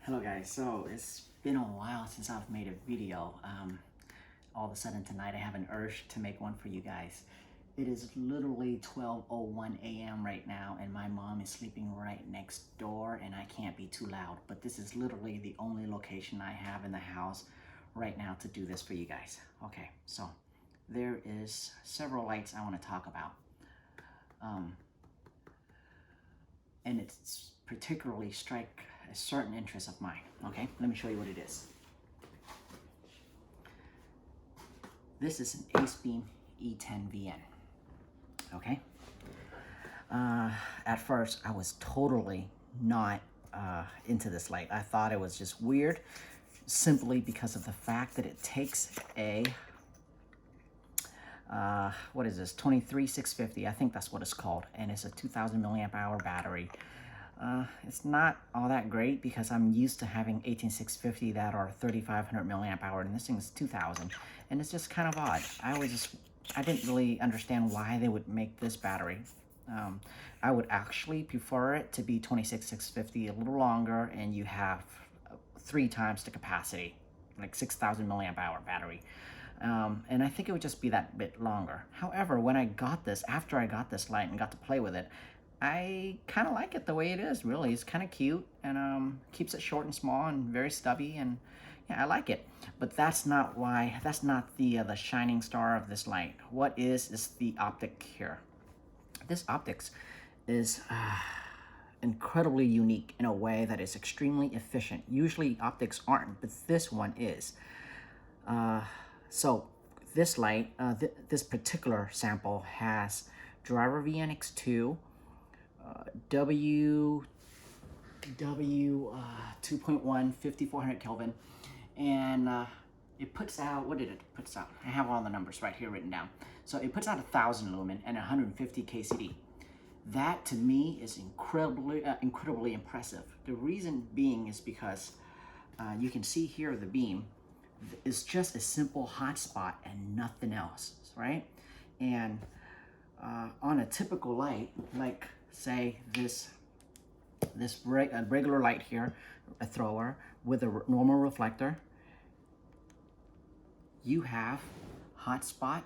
Hello guys, so it's been a while since I've made a video. All of a sudden tonight I have an urge to make one for you guys. It is literally 12:01 a.m. right now and my mom is sleeping right next door and I can't be too loud. But this is literally the only location I have in the house right now to do this for you guys. Okay, so there is several lights I want to talk about. And it's particularly strike a certain interest of mine. Okay, let me show you what it is. This is an Acebeam E10 Vn. Okay. At first, I was totally not into this light. I thought it was just weird, simply because of the fact that it takes a what is this, 23650, I think that's what it's called, and it's a 2000 milliamp hour battery. It's not all that great because I'm used to having 18650 that are 3500 milliamp hour, and this thing is 2000, and it's just kind of odd. I didn't really understand why they would make this battery. I would actually prefer it to be 26650, a little longer, and you have 3 times the capacity, like 6000 milliamp hour battery. And I think it would just be that bit longer. However, when I got this, after I got this light and got to play with it, I kind of like it the way it is, really. It's kind of cute and keeps it short and small and very stubby, and yeah, I like it. But that's not the shining star of this light. What is the optic here. This optics is incredibly unique in a way that is extremely efficient. Usually optics aren't, but this one is. So this light, this particular sample has driver VNX2, W 2.1, 5400 Kelvin, and it puts out, what did it put out? I have all the numbers right here written down. So it puts out 1000 lumen and 150 kcd. That to me is incredibly impressive. The reason being is because you can see here the beam is just a simple hotspot and nothing else, right? And on a typical light, like say this regular light here, a thrower with a normal reflector, you have hotspot,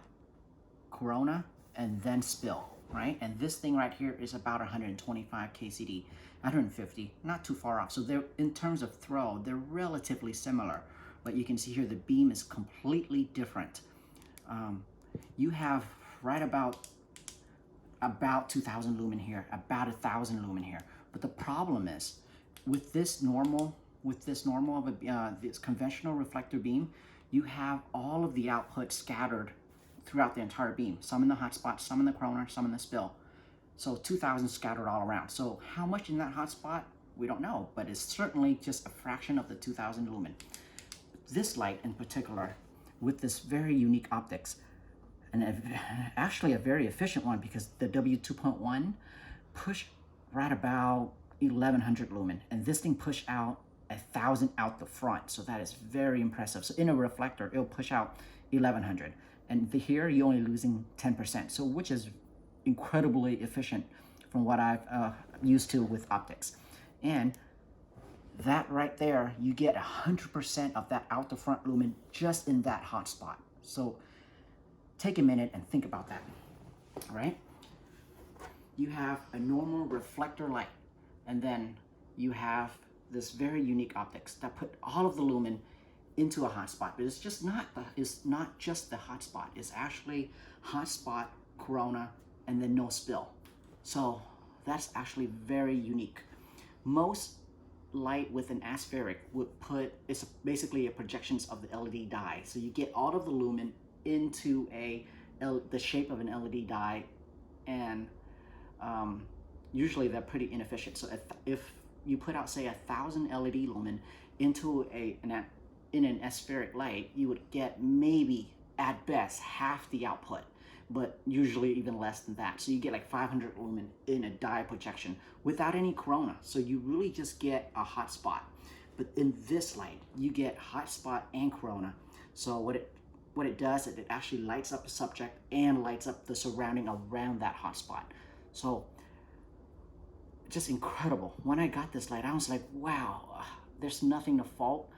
corona, and then spill, right? And this thing right here is about 125 kcd, 150, not too far off. So they're, in terms of throw, they're relatively similar. But you can see here the beam is completely different. You have right about 2000 lumen here, about 1000 lumen here. But the problem is with this conventional reflector beam, you have all of the output scattered throughout the entire beam. Some in the hotspot, some in the corona, some in the spill. So 2000 scattered all around. So how much in that hotspot? We don't know, but it's certainly just a fraction of the 2000 lumen. This light in particular, with this very unique optics, and actually a very efficient one, because the W2.1 push right about 1100 lumen, and this thing pushed out 1000 out the front, so that is very impressive. So in a reflector, it'll push out 1100, and here you're only losing 10%, so which is incredibly efficient from what I've used to with optics. And that right there, you get 100% of that out the front lumen just in that hotspot. So take a minute and think about that, all right? You have a normal reflector light, and then you have this very unique optics that put all of the lumen into a hotspot. But it's not just the hotspot. It's actually hotspot, corona, and then no spill. So that's actually very unique. Most light with an aspheric would put, it's basically a projections of the LED dye. So you get all of the lumen into the shape of an LED dye, and usually they're pretty inefficient. So if you put out, say, 1000 LED lumen into in an aspheric light, you would get maybe at best half the output, but usually even less than that. So you get like 500 lumen in a dye projection without any corona. So you really just get a hot spot. But in this light, you get hot spot and corona. So what it does is it actually lights up the subject and lights up the surrounding around that hot spot. So just incredible. When I got this light, I was like, wow, there's nothing to fault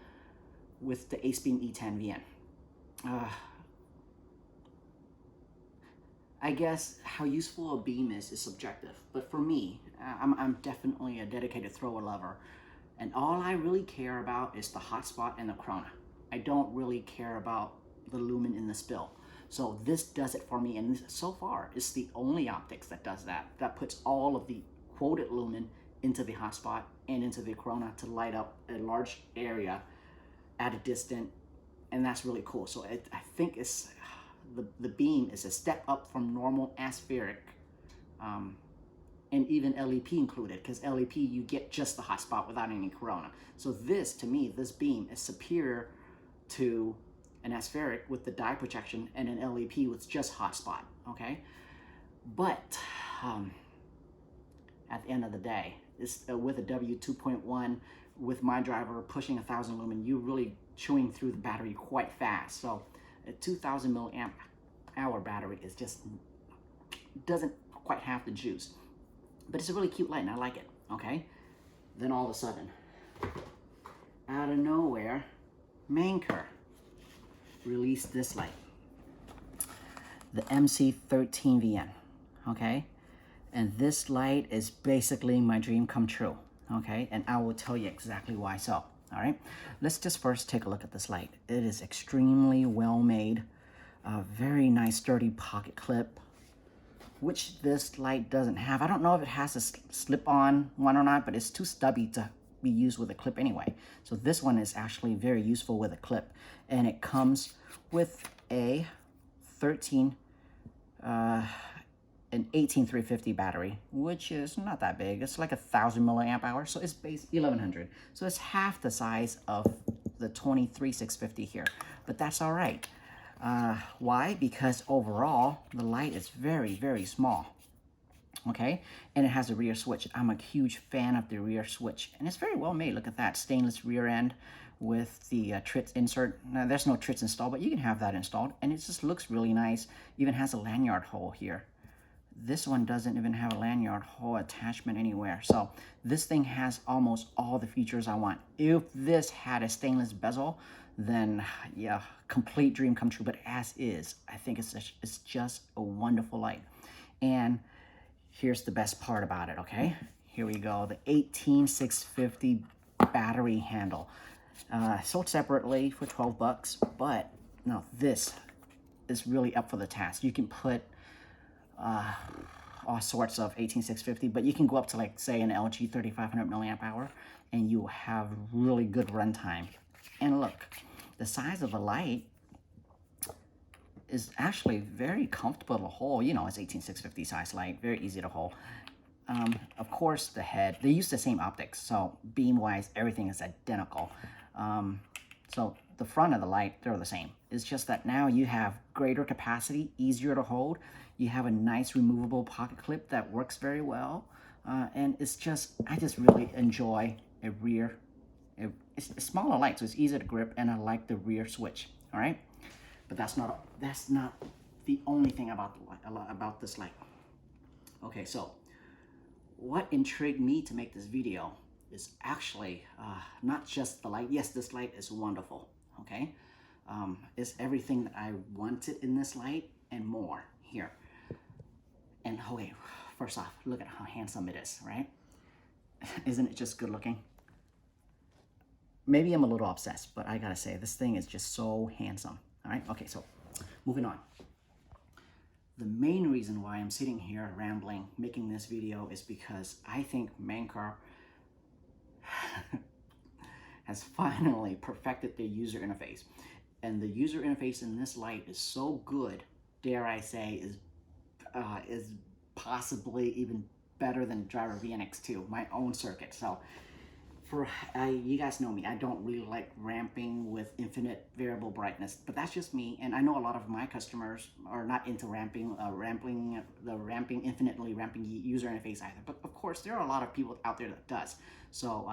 with the Acebeam E10vn. I guess how useful a beam is subjective, but for me, I'm definitely a dedicated thrower lover, and all I really care about is the hotspot and the corona. I don't really care about the lumen in the spill. So this does it for me, and so far it's the only optics that does that. That puts all of the quoted lumen into the hotspot and into the corona to light up a large area at a distance, and that's really cool. So I think it's the beam is a step up from normal aspheric, and even LEP included, because LEP you get just the hotspot without any corona. So this, to me, this beam is superior to an aspheric with the dye projection and an LEP with just hotspot, okay? But at the end of the day, it's with a W2.1, with my driver pushing 1,000 lumen, you're really chewing through the battery quite fast. So a 2,000 milliamp hour battery is just doesn't quite have the juice. But it's a really cute light and I like it, okay? Then all of a sudden, out of nowhere, Manker released this light, the MC13vn, okay? And this light is basically my dream come true, okay? And I will tell you exactly why so, all right? Let's just first take a look at this light. It is extremely well made, very nice sturdy pocket clip, which this light doesn't have. I don't know if it has a slip-on one or not, but it's too stubby to be used with a clip anyway. So this one is actually very useful with a clip, and it comes with a an 18350 battery, which is not that big. It's like 1,000 milliamp hours, so it's base 1100. So it's half the size of the 23650 here, but that's all right. Why? Because overall, the light is very, very small, okay? And it has a rear switch. I'm a huge fan of the rear switch, and it's very well made. Look at that stainless rear end with the Tritz insert. Now, there's no Tritz installed, but you can have that installed, and it just looks really nice. Even has a lanyard hole here. This one doesn't even have a lanyard hole attachment anywhere. So this thing has almost all the features I want. If this had a stainless bezel, then yeah, complete dream come true. But as is, I think it's just a wonderful light. And here's the best part about it, okay? Here we go, the 18650 battery handle. Sold separately for 12 bucks, but no, this is really up for the task. You can put all sorts of 18650, but you can go up to, like, say, an LG 3500 milliamp hour, and you will have really good runtime. And look, the size of the light is actually very comfortable to hold. You know, it's 18650 size light, very easy to hold. Of course, the head, they use the same optics, so beam-wise, everything is identical. So the front of the light, they're the same. It's just that now you have greater capacity, easier to hold. You have a nice removable pocket clip that works very well. And it's just, I just really enjoy a rear, it's a smaller light, so it's easier to grip, and I like the rear switch, all right? But that's not the only thing about this light. Okay, so what intrigued me to make this video is actually not just the light. Yes, this light is wonderful, okay? It's everything that I wanted in this light and more here. And okay, first off, look at how handsome it is, right? Isn't it just good looking? Maybe I'm a little obsessed, but I gotta say, this thing is just so handsome, all right? Okay, so moving on. The main reason why I'm sitting here rambling, making this video, is because I think Manker has finally perfected their user interface. And the user interface in this light is so good, dare I say, is possibly even better than Driver VNX2, my own circuit. So you guys know me, I don't really like ramping with infinite variable brightness, but that's just me. And I know a lot of my customers are not into infinitely ramping user interface either. But of course, there are a lot of people out there that does. So,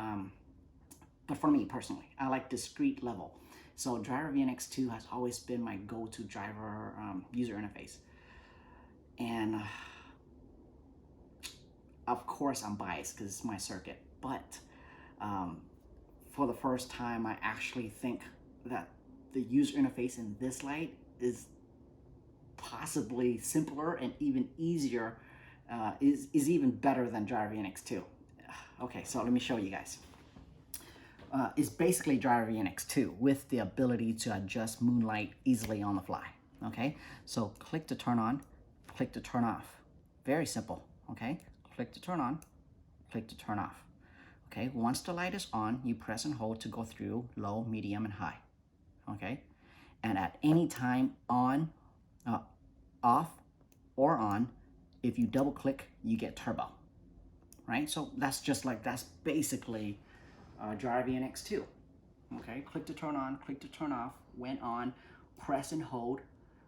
but for me personally, I like discrete level. So Driver VNX2 has always been my go-to driver user interface. And of course I'm biased because it's my circuit, but for the first time, I actually think that the user interface in this light is possibly simpler and even easier, is even better than GyroVN X2. Okay, so let me show you guys. It's basically GyroVN X2 with the ability to adjust moonlight easily on the fly. Okay, so click to turn on, click to turn off. Very simple. Okay, click to turn on, click to turn off. Okay, once the light is on, you press and hold to go through low, medium, and high. Okay, and at any time on, off, or on, if you double click, you get turbo. Right, so that's basically GyroVN X2. Okay, click to turn on, click to turn off, went on, press and hold,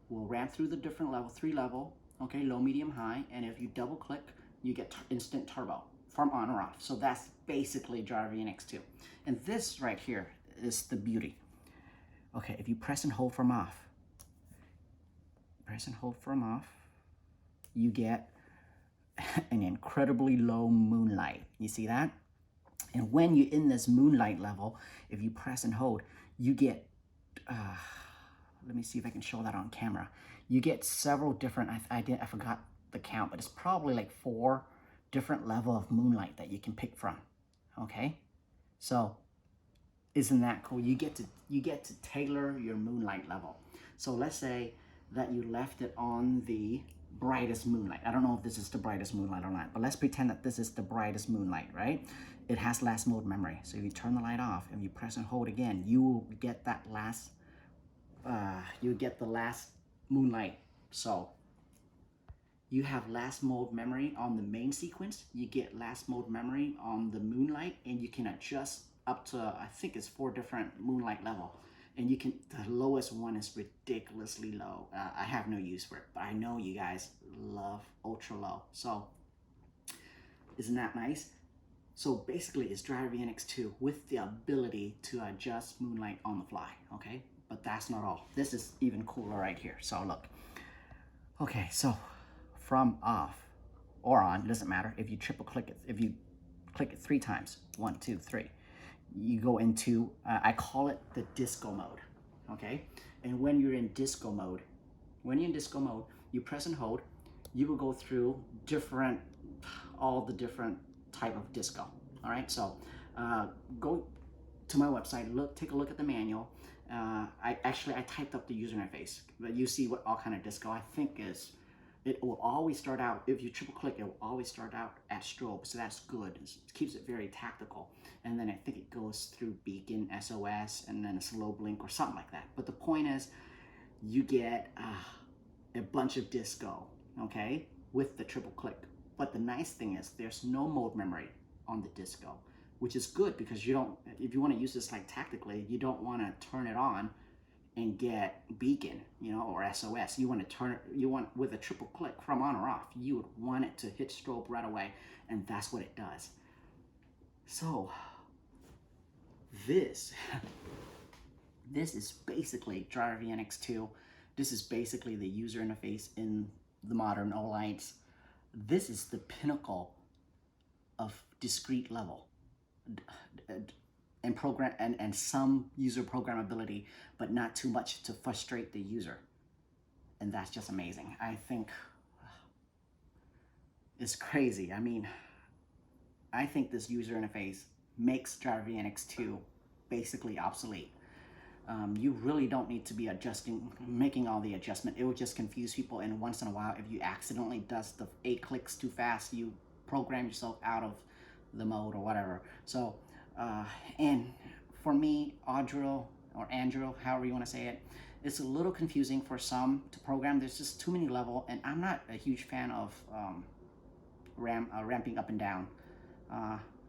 will ramp through the different level, 3 level, okay, low, medium, high, and if you double click, you get instant turbo from on or off. So that's basically GyroVN X2. And this right here is the beauty. Okay, if you press and hold from off, you get an incredibly low moonlight. You see that? And when you're in this moonlight level, if you press and hold, you get, let me see if I can show that on camera. You get several different, I forgot the count, but it's probably like 4 different level of moonlight that you can pick from. Okay, so isn't that cool? You get to tailor your moonlight level. So let's say that you left it on the brightest moonlight. I don't know if this is the brightest moonlight or not, but let's pretend that this is the brightest moonlight, right? It has last mode memory. So if you turn the light off and you press and hold again, you will get that last, you get the last moonlight. So you have last mode memory on the main sequence, you get last mode memory on the moonlight, and you can adjust up to, I think it's 4 different moonlight level. And you can, the lowest one is ridiculously low. I have no use for it, but I know you guys love ultra low. So isn't that nice? So basically it's GyroVN X2 with the ability to adjust moonlight on the fly, okay? But that's not all. This is even cooler right here. So look, okay, so from off or on, it doesn't matter. If you triple click it, if you click it 3 times, 1, 2, 3, you go into, I call it the disco mode, okay? And when you're in disco mode, you press and hold, you will go through all the different type of disco, all right? So go to my website, take a look at the manual. I typed up the user interface, but you see what all kind of disco. I think it will always start out, if you triple click, it will always start out at strobe, so that's good. It keeps it very tactical. And then I think it goes through beacon, SOS, and then a slow blink or something like that. But the point is, you get a bunch of disco, okay, with the triple click. But the nice thing is, there's no mode memory on the disco, which is good because you don't, if you want to use this like tactically, you don't want to turn it on and get beacon, you know, or SOS. You want to turn it, with a triple click from on or off, you would want it to hit strobe right away, and that's what it does. So this is basically GyroVN X2. This is basically the user interface in the modern O-lights. This is the pinnacle of discrete level and program and some user programmability, but not too much to frustrate the user. And that's just amazing. I think it's crazy. I mean, I think this user interface makes GyroVN X2 basically obsolete. You really don't need to be making all the adjustment. It will just confuse people, and once in a while, if you accidentally does the 8 clicks too fast, you program yourself out of the mode or whatever. So, and for me, Audril or Andrew, however you want to say it, it's a little confusing for some to program. There's just too many levels, and I'm not a huge fan of ramping up and down.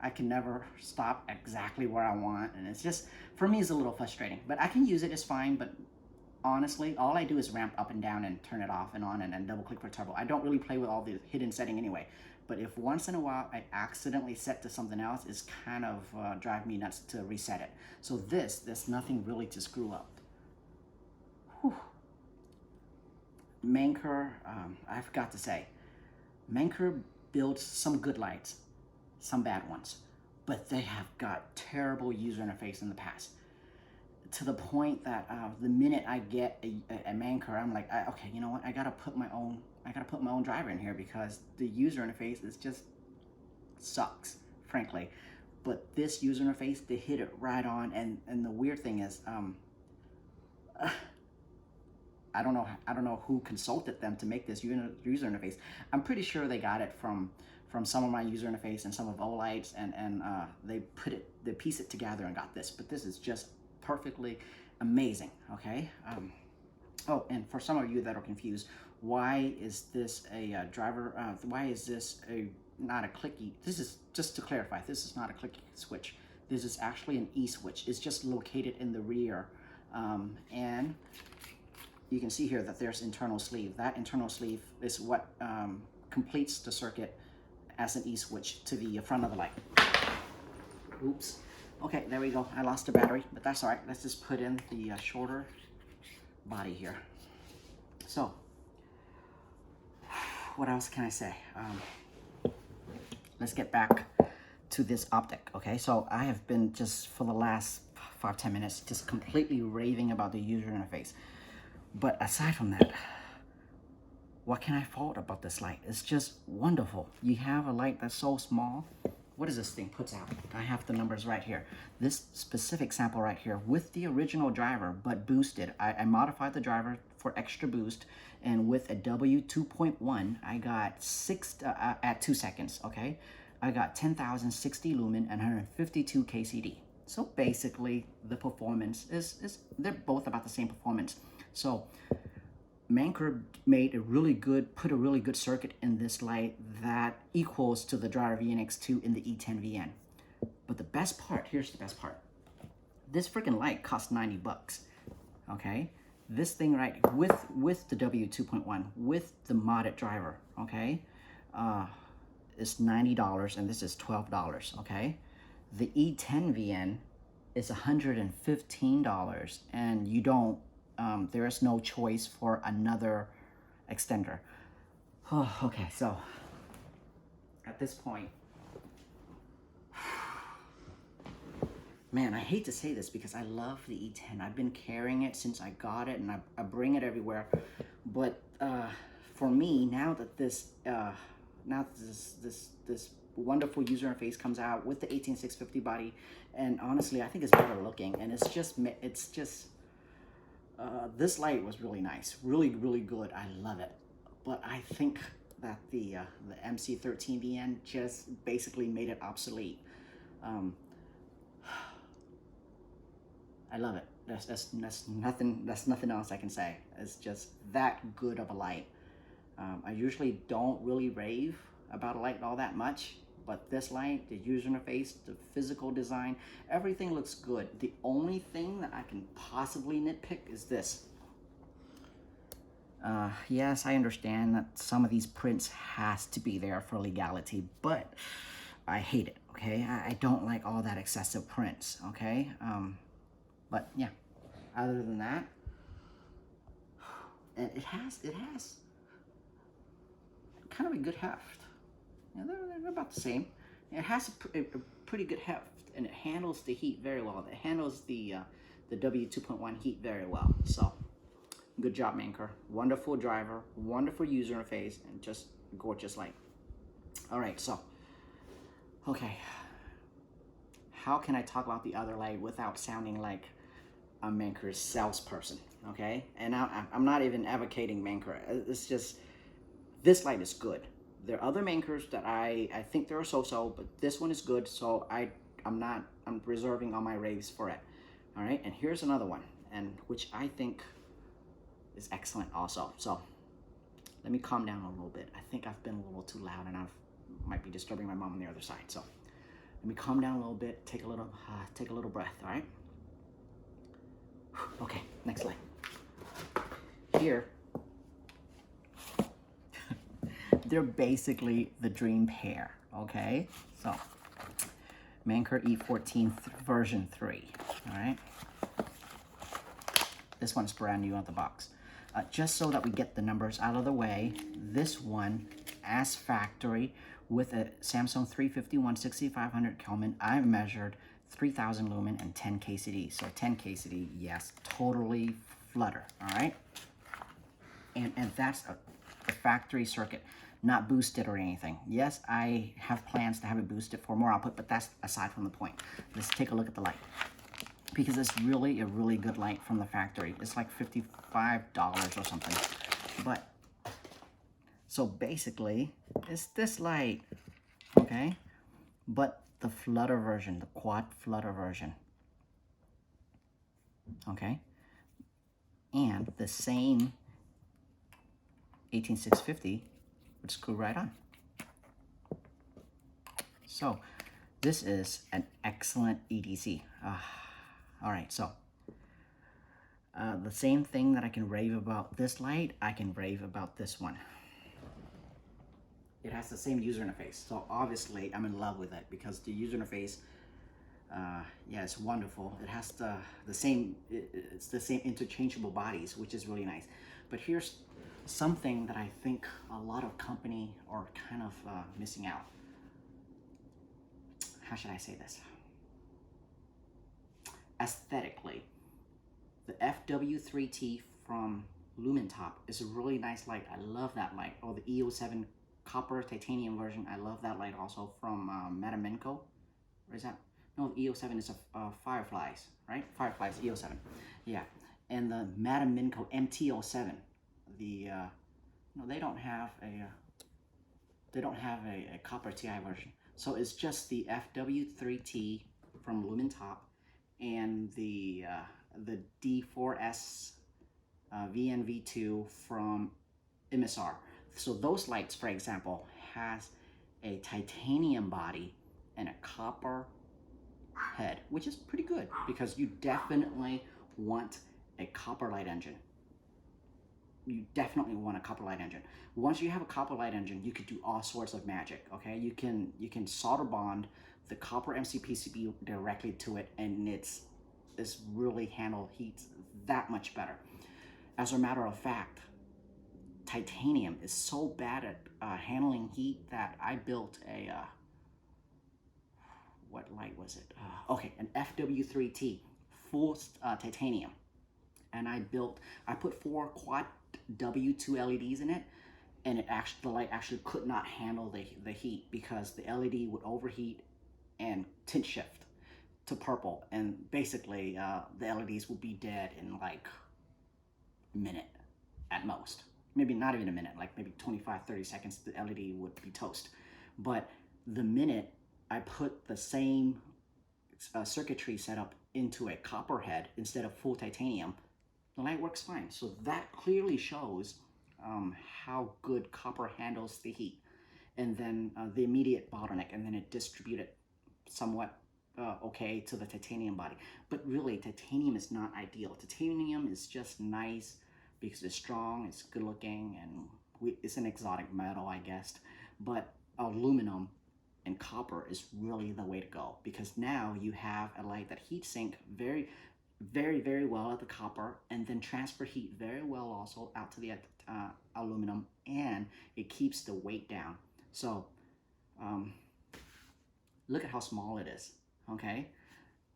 I can never stop exactly where I want, and it's just, for me, it's a little frustrating. But I can use it, it's fine, but honestly, all I do is ramp up and down and turn it off and on and then double click for turbo. I don't really play with all the hidden setting anyway. But if once in a while I accidentally set to something else, it's kind of drive me nuts to reset it. So there's nothing really to screw up. Whew. Manker, I forgot to say, Manker builds some good lights, some bad ones. but they have got terrible user interface in the past. To the point that the minute I get a Manker, I'm like, okay, you know what? I gotta put my own driver in here because the user interface is just sucks, frankly. But this user interface, they hit it right on. And the weird thing is, I don't know who consulted them to make this user interface. I'm pretty sure they got it from some of my user interface and some of Olight's, and they piece it together and got this. But this is just perfectly amazing. Okay. Oh, and for some of you that are confused, why is this a driver? Why is this not a clicky? This is, just to clarify, this is not a clicky switch. This is actually an E switch. It's just located in the rear, and you can see here that there's internal sleeve. That internal sleeve is what completes the circuit as an E switch to the front of the light. Oops. Okay, there we go. I lost the battery, but that's all right. Let's just put in the shorter body here. So, what else can I say? Let's get back to this optic, okay? So I have been just for the last 5-10 minutes just completely raving about the user interface. But aside from that, what can I fault about this light? It's just wonderful. You have a light that's so small. What does this thing puts out? I have the numbers right here. This specific sample right here with the original driver, but boosted. I modified the driver for extra boost, and with a W2.1, I got at 2 seconds, okay? I got 10,060 lumen and 152 KCD. So basically, the performance they're both about the same performance. So Manker put a really good circuit in this light that equals to the driver VNX2 in the E10vn. But the best part, here's the best part. This freaking light costs 90 bucks, okay? This thing right, with the W2.1, with the modded driver, okay? Is $90 and this is $12, okay? The E10vn is $115 and you don't, there is no choice for another extender. Oh, okay, so at this point, man, I hate to say this because I love the E10. I've been carrying it since I got it and I bring it everywhere. But for me, now that this wonderful user interface comes out with the 18650 body, and honestly, I think it's better looking, and it's just this light was really nice, really good. I love it, but I think that the MC13vn just basically made it obsolete. I love it. That's nothing else I can say. It's just that good of a light. I usually don't really rave about a light all that much, but this light, the user interface, the physical design, everything looks good. The only thing that I can possibly nitpick is this. Yes, I understand that some of these prints has to be there for legality, but I hate it, okay? I don't like all that excessive prints, okay? But yeah, other than that, and it has kind of a good heft. Yeah, they're about the same. It has a pretty good heft, and it handles the heat very well. It handles the W2.1 heat very well. So, good job, Manker. Wonderful driver, wonderful user interface, and just gorgeous light. All right, so, okay. How can I talk about the other light without sounding like a Manker salesperson, okay? And I'm not even advocating Manker. It's just, this light is good. There are other Mankers that I think they're so-so, but this one is good, so I'm reserving all my raves for it. All right, and here's another one, and which I think is excellent also. So let me calm down a little bit. I think I've been a little too loud, and I might be disturbing my mom on the other side. So let me calm down a little bit. Take a little breath. All right. Okay. Next slide. Here, they're basically the dream pair. Okay. So Manker E14 version 3. All right. This one's brand new out the box. Just so that we get the numbers out of the way, this one, as factory, with a Samsung 351 6500 Kelvin, I measured 3000 lumen and 10 KCD. So 10 KCD, yes, totally flutter, all right? And that's a factory circuit, not boosted or anything. Yes, I have plans to have it boosted for more output, but that's aside from the point. Let's take a look at the light, because it's really a really good light from the factory. It's like $55 or something. But so basically, it's this light, okay? But the flutter version, the quad flutter version, okay? And the same 18650 would screw right on. So this is an excellent EDC. All right, so the same thing that I can rave about this light, I can rave about this one. It has the same user interface, so obviously I'm in love with it because the user interface, yeah, it's wonderful. It has the same, it's the same interchangeable bodies, which is really nice. But here's something that I think a lot of company are kind of missing out. How should I say this? Aesthetically, the FW3T from LumenTop is a really nice light. I love that light. Oh, the E07 copper titanium version, I love that light also from Manker. Or is that? No, the E07 is a Fireflies, right? Fireflies E07. Yeah, and the Manker MT07. The no, they don't have a copper TI version. So it's just the FW3T from LumenTop and the D4S VNV2 from MSR. So those lights, for example, has a titanium body and a copper head, which is pretty good because you definitely want a copper light engine. You definitely want a copper light engine. Once you have a copper light engine, you could do all sorts of magic, okay? You can solder bond the copper MCPCB directly to it, and it's really handle heat that much better. As a matter of fact, titanium is so bad at handling heat that I built a what light was it? Okay, an FW3T full titanium, and I put 4 quad W2 LEDs in it, and the light actually could not handle the heat because the LED would overheat and tint shift to purple, and basically the LEDs would be dead in like a minute at most. Maybe not even a minute, like maybe 25-30 seconds, the LED would be toast. But the minute I put the same circuitry setup into a copper head instead of full titanium, the light works fine. So that clearly shows how good copper handles the heat. And then the immediate bottleneck, and then it distributed somewhat okay to the titanium body. But really, titanium is not ideal. Titanium is just nice because it's strong, it's good looking, and it's an exotic metal, I guess. But aluminum and copper is really the way to go, because now you have a light that heat sink very, very, very well at the copper, and then transfer heat very well also out to the aluminum, and it keeps the weight down. So look at how small it is, okay?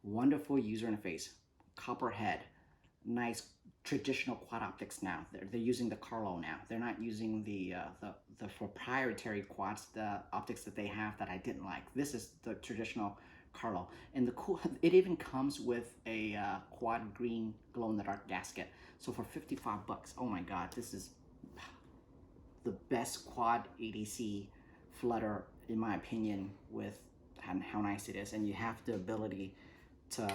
Wonderful user interface, copper head, nice traditional quad optics now. They're using the Carlo now. They're not using the proprietary quads, the optics that they have that I didn't like. This is the traditional Carlo. And the cool, it even comes with a quad green glow-in-the-dark gasket. So for 55 bucks, oh my God, this is the best quad ADC flutter, in my opinion, with how nice it is. And you have the ability to,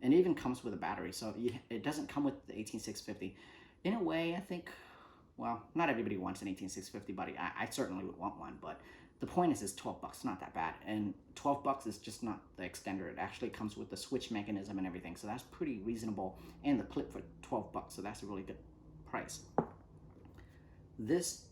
and it even comes with a battery. So it doesn't come with the 18650. In a way, I think, well, not everybody wants an 18650, but I certainly would want one. But the point is, it's 12 bucks, not that bad. And 12 bucks is just not the extender. It actually comes with the switch mechanism and everything. So that's pretty reasonable. And the clip for 12 bucks. So that's a really good price. This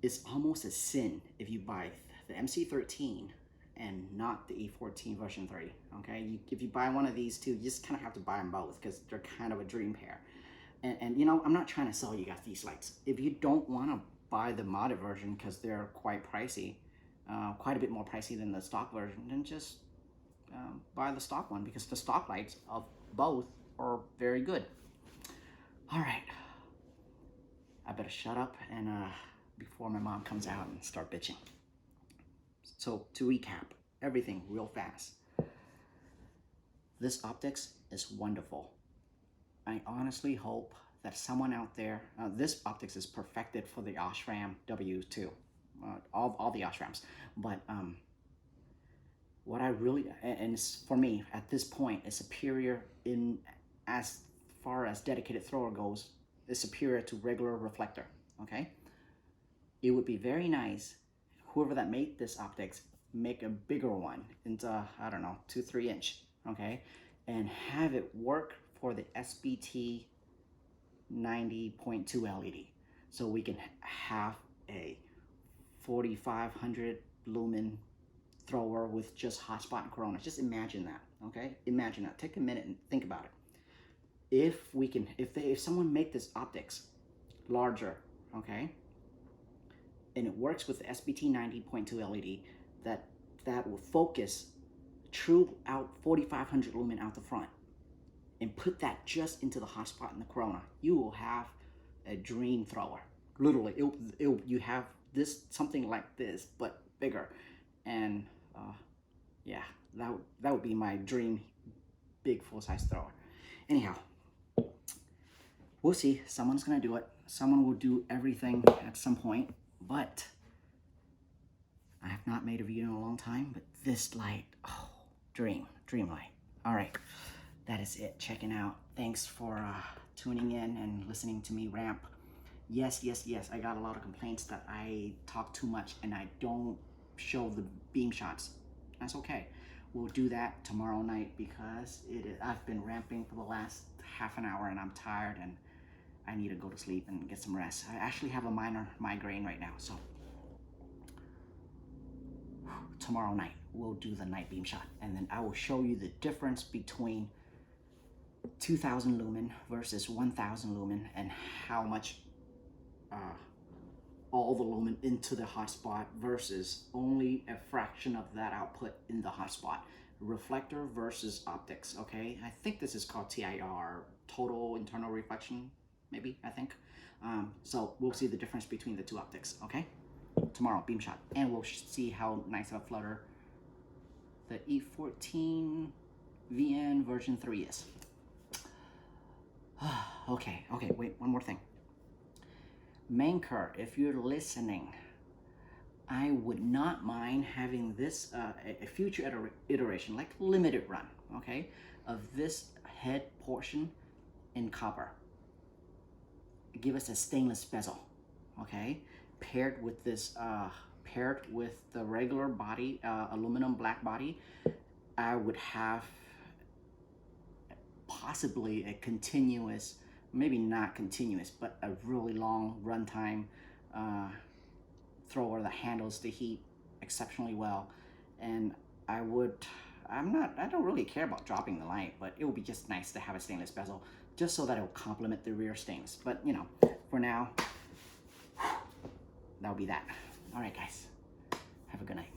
is almost a sin if you buy the MC13 and not the E14 version 3, okay? If you buy one of these two, you just kind of have to buy them both because they're kind of a dream pair. And you know, I'm not trying to sell you guys these lights. If you don't want to buy the modded version because they're quite pricey, quite a bit more pricey than the stock version, then just buy the stock one, because the stock lights of both are very good. All right, I better shut up and before my mom comes out and start bitching. So to recap everything real fast, this optics is wonderful. I honestly hope that someone out there, this optics is perfected for the Ashram W2, all the Ashrams, but what I really, and for me at this point, is superior in as far as dedicated thrower goes, is superior to regular reflector, okay? It would be very nice, whoever that made this optics, make a bigger one into, I don't know, 2-3 inch, okay? And have it work for the SBT 90.2 LED. So we can have a 4500 lumen thrower with just hotspot and corona. Just imagine that, okay? Imagine that. Take a minute and think about it. If we can, if someone make this optics larger, okay, and it works with the SBT 90.2 LED, that will focus true out 4500 lumen out the front, and put that just into the hotspot and the corona, you will have a dream thrower. Literally, you have this, something like this, but bigger. And yeah, that would be my dream big full-size thrower. Anyhow, we'll see. Someone's gonna do it. Someone will do everything at some point, but I have not made a video in a long time. But this light, oh, dream light. All right, that is it. Checking out. Thanks for tuning in and listening to me ramp. Yes, I got a lot of complaints that I talk too much and I don't show the beam shots. That's okay. We'll do that tomorrow night, because I've been ramping for the last half an hour and I'm tired and I need to go to sleep and get some rest. I actually have a minor migraine right now, so tomorrow night we'll do the night beam shot, and then I will show you the difference between 2000 lumen versus 1000 lumen, and how much all the lumen into the hotspot versus only a fraction of that output in the hotspot. Reflector versus optics, okay? I think this is called TIR, total internal reflection, maybe, I think. So we'll see the difference between the two optics, okay? Tomorrow, beam shot. And we'll see how nice of a flutter the E14vn version 3 is. Okay, wait, one more thing. Manker, if you're listening, I would not mind having this, a future iteration, like limited run, okay, of this head portion in copper. Give us a stainless bezel, okay, paired with this, paired with the regular body, aluminum black body. I would have possibly a continuous, maybe not continuous, but a really long runtime thrower that handles the heat exceptionally well. And I don't really care about dropping the light, but it would be just nice to have a stainless bezel, just so that it will complement the rear stains. But you know, for now, that'll be that. All right, guys, have a good night.